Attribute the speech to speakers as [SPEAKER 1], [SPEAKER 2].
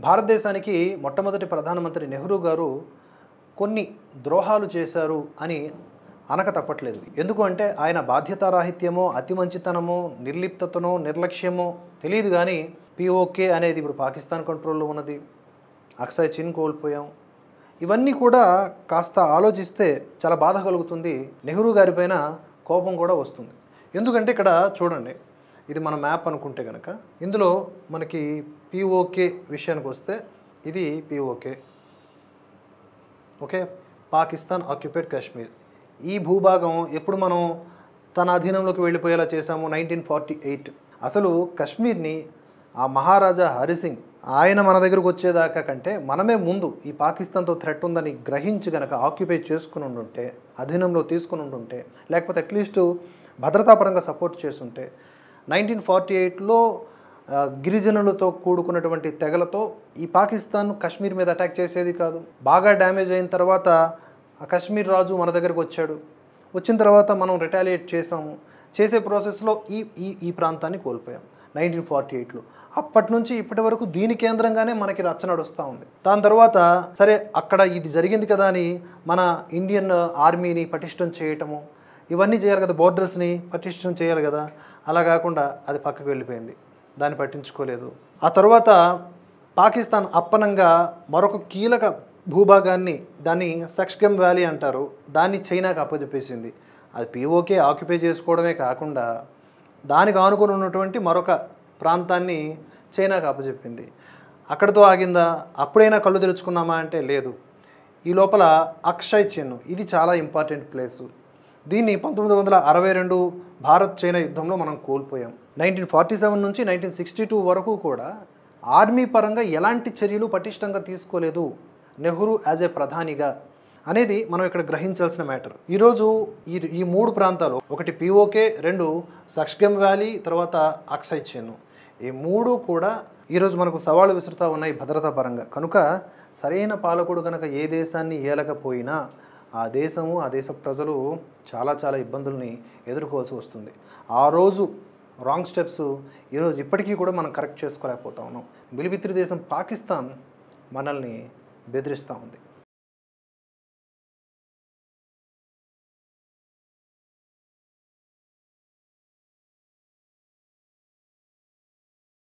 [SPEAKER 1] భారతదేశానికి మొట్టమొదటి ప్రధానమంత్రి నెహ్రూ గారు కొన్ని ద్రోహాలు చేశారు అని అనక తప్పట్లేదు. ఎందుకు అంటే ఆయన బాధ్యతారాహిత్యమో, అతి మంచితనమో, నిర్లిప్తతనో, నిర్లక్ష్యమో తెలియదు కానీ పీఓకే అనేది ఇప్పుడు పాకిస్తాన్ కంట్రోల్లో ఉన్నది. అక్సాయ్ చిన్ కోల్పోయాం. ఇవన్నీ కూడా కాస్త ఆలోచిస్తే చాలా బాధ కలుగుతుంది. నెహ్రూ గారిపైన కోపం కూడా వస్తుంది. ఎందుకంటే ఇక్కడ చూడండి, ఇది మన మ్యాప్ అనుకుంటే కనుక ఇందులో మనకి పీఓకే విషయానికి వస్తే ఇది PoK, okay, Pakistan occupied Kashmir. ఈ భూభాగం ఎప్పుడు మనం తన అధీనంలోకి వెళ్ళిపోయేలా చేశాము? 1948. అసలు కశ్మీర్ని ఆ మహారాజా హరిసింగ్ ఆయన మన దగ్గరకు వచ్చేదాకా కంటే మనమే ముందు ఈ పాకిస్తాన్తో థ్రెట్ ఉందని గ్రహించి కనుక ఆక్యుపై చేసుకుని ఉండుంటే, అధీనంలో తీసుకుని ఉండుంటే, లేకపోతే అట్లీస్ట్ భద్రతాపరంగా సపోర్ట్ చేస్తుంటే 1948లో గిరిజనులతో కూడుకున్నటువంటి తెగలతో ఈ పాకిస్తాన్ కశ్మీర్ మీద అటాక్ చేసేది కాదు. బాగా డ్యామేజ్ అయిన తర్వాత ఆ కశ్మీర్ రాజు మన దగ్గరకు వచ్చాడు. వచ్చిన తర్వాత మనం రిటాలియేట్ చేసాము. చేసే ప్రాసెస్లో ఈ ఈ ఈ ప్రాంతాన్ని కోల్పోయాం 1948లో. అప్పటి నుంచి ఇప్పటి వరకు దీని కేంద్రంగానే మనకి రచ్చ నడుస్తూ ఉంది. దాని తర్వాత సరే అక్కడ ఇది జరిగింది కదా అని మన ఇండియన్ ఆర్మీని పటిష్టం చేయటము ఇవన్నీ చేయాలి కదా, బోర్డర్స్ని పటిష్టం చేయాలి కదా. అలా కాకుండా అది పక్కకు వెళ్ళిపోయింది, దాన్ని పట్టించుకోలేదు. ఆ తర్వాత పాకిస్తాన్ అప్పనంగా మరొక కీలక భూభాగాన్ని, దాన్ని సక్ష్గమ్ వ్యాలీ అంటారు, దాన్ని చైనాకి అప్పచెప్పేసింది. అది పీఓకే ఆక్యుపై చేసుకోవడమే కాకుండా దానికి ఆనుకొని ఉన్నటువంటి మరొక ప్రాంతాన్ని చైనాకి అప్పచెప్పింది. అక్కడితో ఆగిందా? అప్పుడైనా కళ్ళు తెరుచుకున్నామా అంటే లేదు. ఈ లోపల అక్షయ్ చిన్, ఇది చాలా ఇంపార్టెంట్ ప్లేసు. దీన్ని 1962 భారత్ చైనా యుద్ధంలో మనం కోల్పోయాం. 1947 నుంచి 1962 వరకు కూడా ఆర్మీ పరంగా ఎలాంటి చర్యలు పటిష్టంగా తీసుకోలేదు నెహ్రూ యాజ్ ఏ ప్రధానిగా అనేది మనం ఇక్కడ గ్రహించాల్సిన మ్యాటర్. ఈరోజు ఈ మూడు ప్రాంతాలు, ఒకటి పీఓకే, రెండు సక్ష్గమ్ వ్యాలీ, తర్వాత అక్సై చిన్, ఈ మూడు కూడా ఈరోజు మనకు సవాళ్ళు విసురుతూ ఉన్నాయి భద్రతా పరంగా. కనుక సరైన పాలకుడు కనుక ఏ దేశాన్ని ఏలకపోయినా ఆ దేశము, ఆ దేశ ప్రజలు చాలా చాలా ఇబ్బందుల్ని ఎదుర్కోవాల్సి వస్తుంది. ఆ రోజు రాంగ్ స్టెప్స్ ఈరోజు ఇప్పటికీ కూడా మనం కరెక్ట్ చేసుకోలేకపోతా ఉన్నాం. బిలిబిత్రి దేశం పాకిస్తాన్ మనల్ని బెదిరిస్తూ ఉంది.